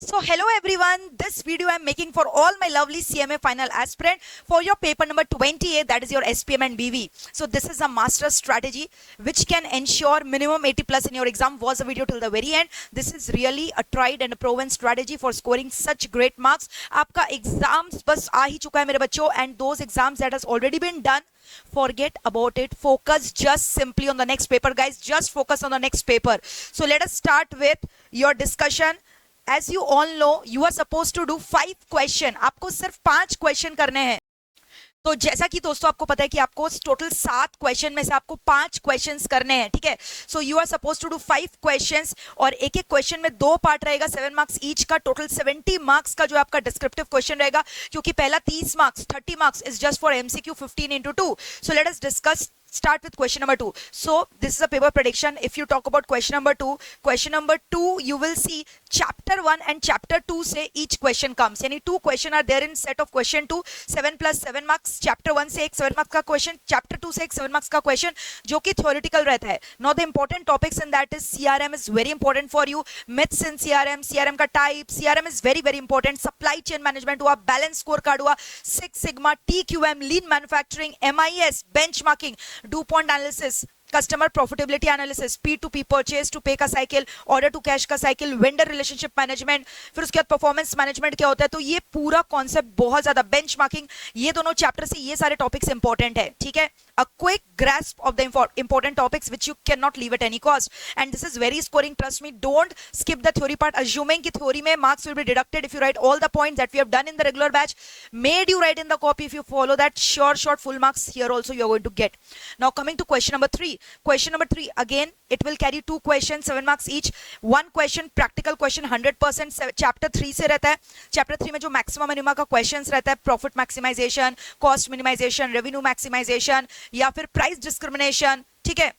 So hello everyone, this video I'm making for all my lovely CMA final aspirant for your paper number 28, that is your SPM and BV. So this is a master strategy which can ensure minimum 80 plus in your exam. Watch the video till the very end. This is really a tried and a proven strategy for scoring such great marks. आपका exams बस आ ही चुका है मेरे बच्चों, and those exams that has already been done, forget about it. Focus just simply on the next paper, guys. Just focus on the next paper. So let us start with your discussion. As you all know, you are supposed to do 5 question. आपको सिर्फ 5 question करने हैं. तो जैसा कि दोस्तों आपको पता है कि आपको टोटल 7 क्वेश्चन में से आपको 5 क्वेश्चंस करने हैं, ठीक है. So you are suppose to do 5 questions और एक एक क्वेश्चन में 2 पार्ट रहेगा, 7 मार्क्स ईच का. टोटल 70 मार्क्स का जो आपका डिस्क्रिप्टिव क्वेश्चन रहेगा, क्योंकि पहला 30 marks 30 marks is just for MCQ 15 into 2. So let us discuss. Start with question number 2. So this is a paper prediction. If you talk about question number 2, you will see chapter 1 and chapter 2 से each question comes. यानी 2 question are there in set of question 2. 7 plus 7 marks. Chapter 1 से एक 7 marks का question, chapter 2 से एक 7 marks का question, जो कि theoretical रहता है. Now the important topics in that is CRM is very important for you. Myths in CRM का type, CRM is very very important. Supply chain management हुआ, balance scorecard हुआ, Six Sigma, TQM, lean manufacturing, MIS, benchmarking, DuPont analysis, customer profitability analysis, P2P purchase to pay का cycle, order to cash का cycle, vendor relationship management, फिर उसके बाद performance management क्या होता है. तो ये पूरा कॉन्सेप्ट बहुत ज्यादा, बेंचमार्किंग, ये दोनों चैप्टर से ये सारे टॉपिक्स इंपॉर्टेंट है, ठीक है. A quick grasp of the important topics which you can not leave at any cost, and this is very scoring. Trust me, don't skip the theory part assuming कि theory में marks will be deducted if you write all the points that we have done in the regular batch. Made you write in the copy. If you follow that, sure full marks here also you are going to get. Now coming to question number 3. Question number 3, again it will carry 2 questions, 7 marks each. 1 question practical question 100% chapter 3 से रहता है. chapter 3 में जो maximum minimum का questions रहता है, profit maximization, cost minimization, revenue maximization या फिर price discrimination, ठीक है,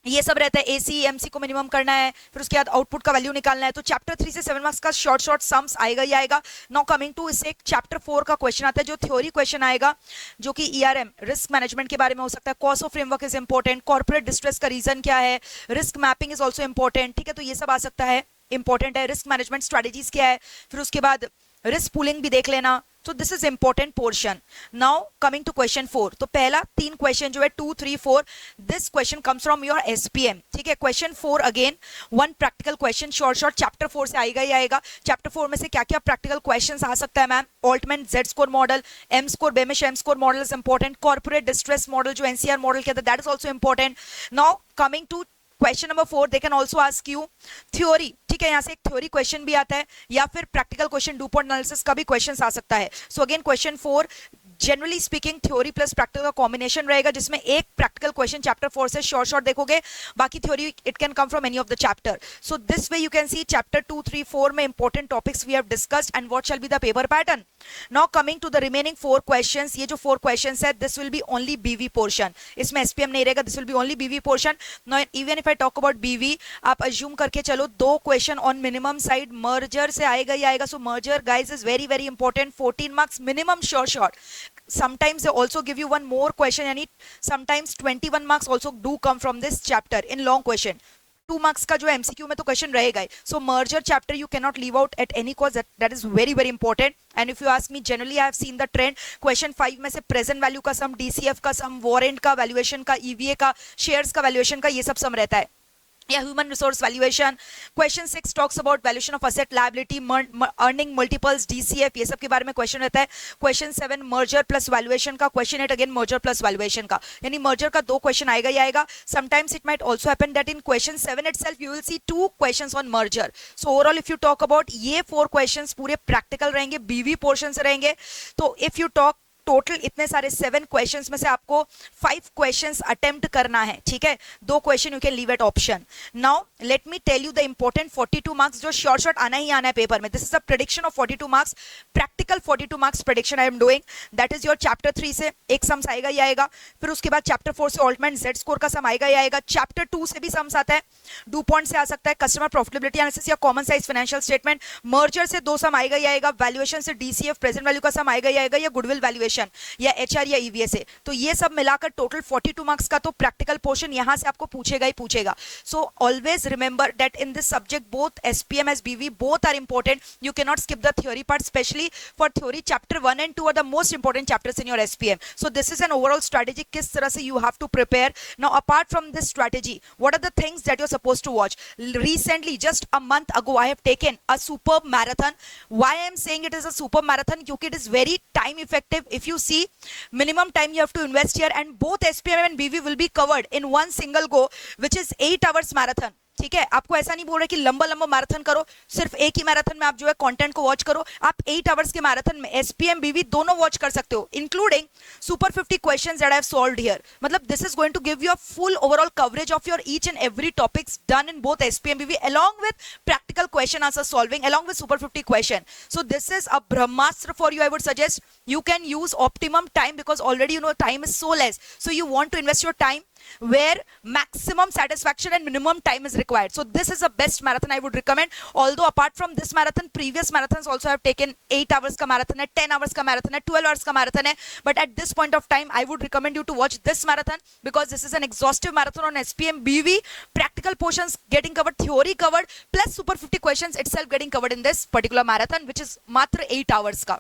ये सब रहता है. एसी एमसी को मिनिमम करना है, फिर उसके बाद आउटपुट का वैल्यू निकालना है. तो चैप्टर 3 से 7 मार्क्स का शॉर्ट सम्स आएगा ही आएगा. नाउ कमिंग टू, इससे एक चैप्टर 4 का क्वेश्चन आता है जो थ्योरी क्वेश्चन आएगा, जो कि ईआरएम रिस्क मैनेजमेंट के बारे में हो सकता है. Cost of framework is important, corporate distress का रीजन क्या है, risk mapping is also important, ठीक है. तो ये सब आ सकता है, इंपॉर्टेंट है. रिस्क मैनेजमेंट स्ट्रेटेजीज क्या है, फिर उसके बाद रिस्क पूलिंग भी देख लेना. So this is important portion. Now coming to question 4. तो पहला 3 question जो है 2, 3, 4, this question comes from your SPM, ठीक है. question 4 again 1 practical question, short chapter 4 से आएगा ही आएगा. chapter 4 में से क्या क्या practical questions आ सकता है ma'am. Altman Z score model, M score, Beamish M score model is important. corporate distress model जो NCR model कहता है, that is also important. Now coming to question number 4, they can also ask you theory, ठीक है. यहाँ से एक theory question भी आता है या फिर प्रैक्टिकल क्वेश्चन, डुपॉन्ट एनालिसिस का भी क्वेश्चन आ सकता है. So again question 4 generally speaking theory plus practical का कॉम्बिनेशन रहेगा, जिसमें एक प्रैक्टिकल क्वेश्चन चैप्टर 4 से शॉर्ट देखोगे, बाकी theory it can come from any of the chapter. So this way you can see chapter 2, 3, 4 में important topics we have discussed and what shall be the paper pattern. Now coming to the remaining 4 questions. ये जो 4 questions है, this will be only BV portion. इसमें SPM नहीं रहेगा, this will be only BV portion. Now even if I talk about बीवी, आप assume करके चलो 2 question on minimum side merger से आएगा ही आएगा. So merger guys is very very important. 14 marks minimum short. Sometimes they also give you one more question, and sometimes 21 marks also do come from this chapter in long question. 2 marks का जो MCQ में तो question रहेगा ही. So merger chapter you cannot leave out at any cost. That is very very important. And if you ask me, generally I have seen the trend. Question 5 में से present value का सम, DCF का सम, warrant का valuation का, EVA का, shares का valuation का, ये सब सम रहता है, या human resource valuation. Question 6 talks about valuation of asset, liability, earning multiples, DCF, ये सब के बारे में क्वेश्चन रहता है. क्वेश्चन 7 मर्जर प्लस वैल्यूएशन का. Question 8 again merger plus valuation का, यानी मर्जर का 2 क्वेश्चन आएगा ही आएगा. Sometimes it might also happen that in question 7 itself you will see 2 questions on merger. So overall if you talk about, ये 4 questions पूरे practical रहेंगे, बीवी पोर्शन से रहेंगे. तो इफ यू टॉक टोटल इतने सारे 7 क्वेश्चंस में से आपको 5 क्वेश्चंस अटेम्प्ट करना है, ठीक है. 2 question you can leave at option. Now let me tell you the important 42 marks जो शॉर्ट आना ही आना है पेपर में. This is the prediction of 42 marks, practical 42 marks prediction I am doing. That is your chapter 3 से एक sums आएगा ही आएगा, फिर उसके बाद चैप्टर 4 से ऑल्टमैन जेड स्कोर का सम आएगा ही आएगा. चैप्टर 2 से भी सम्स आता है, डुपॉन्ट से आ सकता है, कस्टमर प्रॉफिटेबिलिटी एनालिसिस या common size financial statement. Merger से 2 सम आएगा ही आएगा, वैल्यूएशन से डीसीएफ प्रेजेंट वैल्यू का सम आएगा ही आएगा, या गुडविल वैल्यूएशन क्वेश्चन या एचआर या ईवीएस है, तो ये सब मिलाकर टोटल 42 मार्क्स का तो प्रैक्टिकल पोर्शन यहाँ से आपको पूछेगा ही पूछेगा. So always remember that in this subject both SPM as BV both are important. You can not skip the theory part, especially for theory chapter 1 and 2 are the most important chapters in your SPM. So this is an overall strategy किस तरह से you have to prepare. Now apart from this strategy, what are the things that you're supposed to watch? Recently, just a month ago, I have taken a superb marathon. Why I am saying it is a superb marathon? क्योंकि it is very time effective. If you see, minimum time you have to invest here, and both SPM and BV will be covered in one single go, which is 8 hours marathon. ठीक है, आपको ऐसा नहीं बोल रहे कि लंबा लंबा मैराथन करो, सिर्फ एक ही मैराथन में आप जो है कंटेंट को वॉच करो. आप 8 आवर्स के मैराथन में एसपीएम बीवी दोनों वॉच कर सकते हो, including super 50 questions that I have solved here. मतलब this is going to give you a full overall coverage of your each and every topics done in both SPM BV along with practical question answer solving along with super 50 question. So this is a brahmastra for you. I would suggest you can use optimum time because already you know time is so less, so you want to invest your time where maximum satisfaction and minimum time is required. So this is the best marathon I would recommend. Although apart from this marathon, previous marathons also have taken 8 hours ka marathon hai, 10 hours ka marathon hai, 12 hours ka marathon hai, but at this point of time I would recommend you to watch this marathon because this is an exhaustive marathon on SPM BV, practical portions getting covered, theory covered, plus super 50 questions itself getting covered in this particular marathon, which is matra 8 hours ka.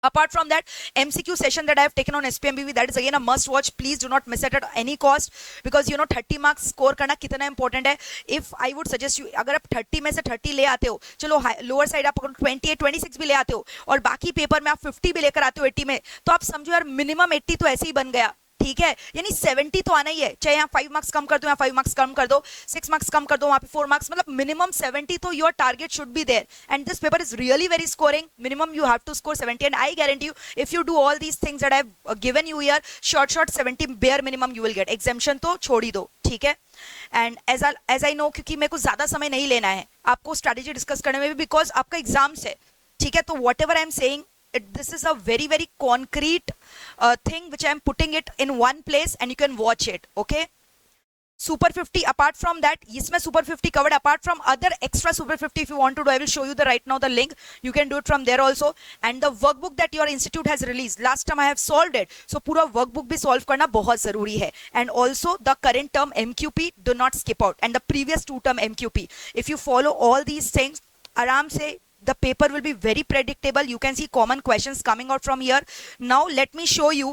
Apart from that, MCQ session that I have taken on SPM BV, that is again a must watch. Please do not miss it at any cost because you know 30 marks score करना कितना important है. If I would suggest you, अगर आप 30 में से 30 ले आते हो, चलो लोअर साइड आप 28, 26 भी ले आते हो और बाकी पेपर में आप 50 भी लेकर आते हो 80 में, तो आप समझो यार मिनिमम 80 तो ऐसे ही बन गया. ठीक है, यानी 70 तो आना ही है, चाहे यहाँ 5 मार्क्स कम कर दो, यहाँ 5 मार्क्स कम कर दो, 6 मार्क्स कम कर दो, वहाँ पे 4 मार्क्स, मतलब मिनिमम 70 तो your target should be there. And this paper is really very scoring. Minimum you have to score 70 and I guarantee you if you do all these things that I have given you here, short 70 bare minimum you will get. Exemption तो छोड़ ही दो, ठीक है. And as I know, क्योंकि मेरे को ज्यादा समय नहीं लेना है आपको स्ट्रैटेजी डिस्कस करने में भी, बिकॉज आपका एग्जाम्स है, ठीक है. तो what ever I am saying, this is a very concrete thing which I am putting it in one place and you can watch it. Okay, super 50, apart from that, isme super 50 covered. Apart from other extra super 50, if you want to do, I will show you the right now the link, you can do it from there also. And the workbook that your institute has released, last time I have solved it, so pura workbook bhi solve karna bahut zaruri hai. And also the current term MQP, do not skip out, and the previous 2 term MQP. If you follow all these things, aram se the paper will be very predictable. You can see common questions coming out from here. Now let me show you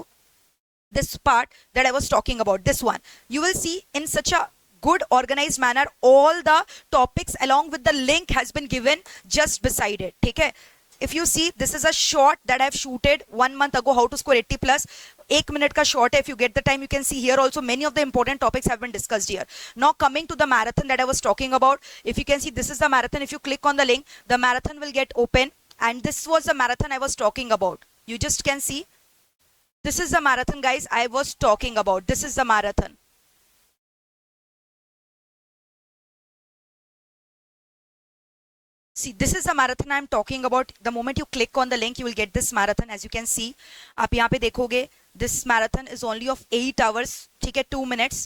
this part that I was talking about, this one. You will see in such a good organized manner all the topics along with the link has been given just beside it. Okay, if you see, this is a short that I have shooted 1 month ago, how to score 80 plus. 1 minute ka short hai. If you get the time, you can see here also many of the important topics have been discussed here. Now coming to the marathon that I was talking about, if you can see, this is the marathon. If you click on the link, the marathon will get open, and this was the marathon I was talking about. You just can see, this is the marathon, guys, I was talking about. This is the marathon. See, this is the marathon I'm talking about. The moment you click on the link, you will get this marathon. As you can see, आप यहाँ पे देखोगे, this marathon is only of 8 hours, ठीक है, 2 minutes,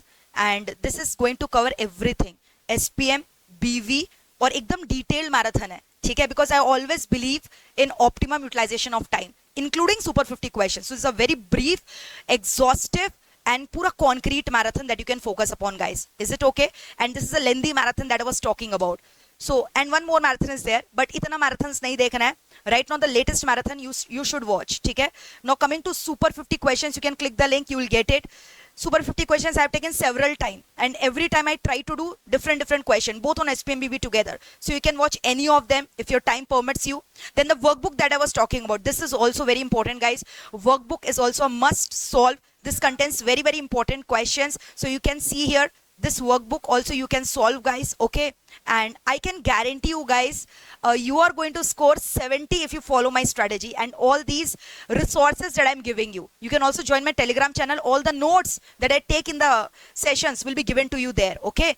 and this is going to cover everything. SPM, BV, और एकदम detailed marathon है, ठीक है, because I always believe in optimum utilization of time, including super 50 questions. So it's a very brief, exhaustive, and pura concrete marathon that you can focus upon, guys. Is it okay? And this is a lengthy marathon that I was talking about. So, and one more marathon is there, but itana marathons nahi dekhna hai. Right now the latest marathon you should watch, ठीक है. Now coming to super 50 questions, you can click the link, you will get it. Super 50 questions I have taken several times, and every time I try to do different questions, both on SPMBB together. So you can watch any of them if your time permits you. Then the workbook that I was talking about, this is also very important, guys. Workbook is also a must solve. This contains very important questions. So you can see here, this workbook also you can solve, guys. Okay, and I can guarantee you guys, you are going to score 70 if you follow my strategy and all these resources that I'm giving you. You can also join my Telegram channel. All the notes that I take in the sessions will be given to you there. Okay,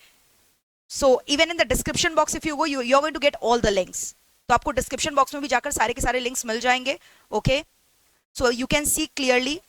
so even in the description box, if you go, you're going to get all the links. तो आपको description box में भी जाकर सारे के सारे links मिल जाएंगे. Okay, so you can see clearly.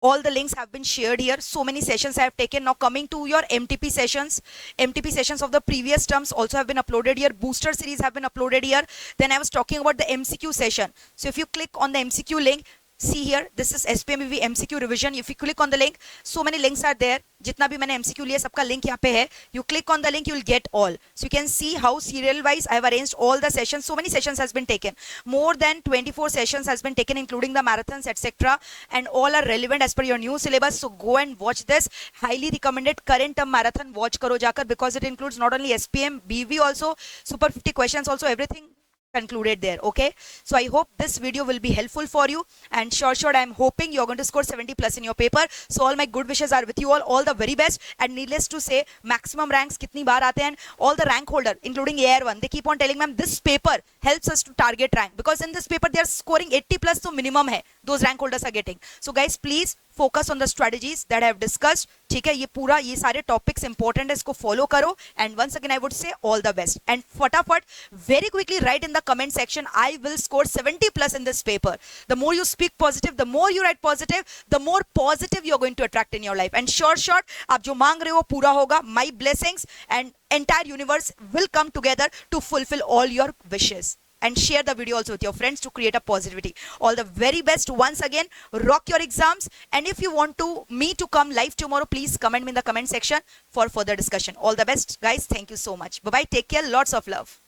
All the links have been shared here. So many sessions I have taken. Now coming to your MTP sessions. MTP sessions of the previous terms also have been uploaded here. Booster series have been uploaded here. Then I was talking about the MCQ session. So if you click on the MCQ link, see here, this is SPMBV MCQ revision. If you click on the link, so many links are there. जितना भी मैंने MCQ लिया सबका link यहाँ पे है. You click on the link, you will get all. So you can see how serial wise I have arranged all the sessions. So many sessions has been taken. More than 24 sessions has been taken, including the marathons, etc. And all are relevant as per your new syllabus. So go and watch this. Highly recommended current term marathon. Watch karo जाकर, because it includes not only SPM, BV also, Super 50 questions also, everything concluded there. Okay, so I hope this video will be helpful for you, and sure I'm hoping you're going to score 70 plus in your paper. So all my good wishes are with you all the very best. And needless to say, maximum ranks kitni baar aate hain, all the rank holder including AR1, they keep on telling me this paper helps us to target rank, because in this paper they are scoring 80 plus, so minimum hai those rank holders are getting. So guys, please focus on the strategies that I have discussed. ठीक है, ये सारे topics important है, इसको follow करो. And once again I would say all the best. And फटाफट very quickly write in the comment section, I will score 70 plus in this paper. The more you speak positive, the more you write positive, the more positive you're going to attract in your life. And sure आप जो मांग रहे हो पूरा होगा. My blessings and entire universe will come together to fulfill all your wishes. And share the video also with your friends to create a positivity. All the very best once again. Rock your exams. And if you want me to come live tomorrow, please comment me in the comment section for further discussion. All the best, guys. Thank you so much. Bye-bye. Take care. Lots of love.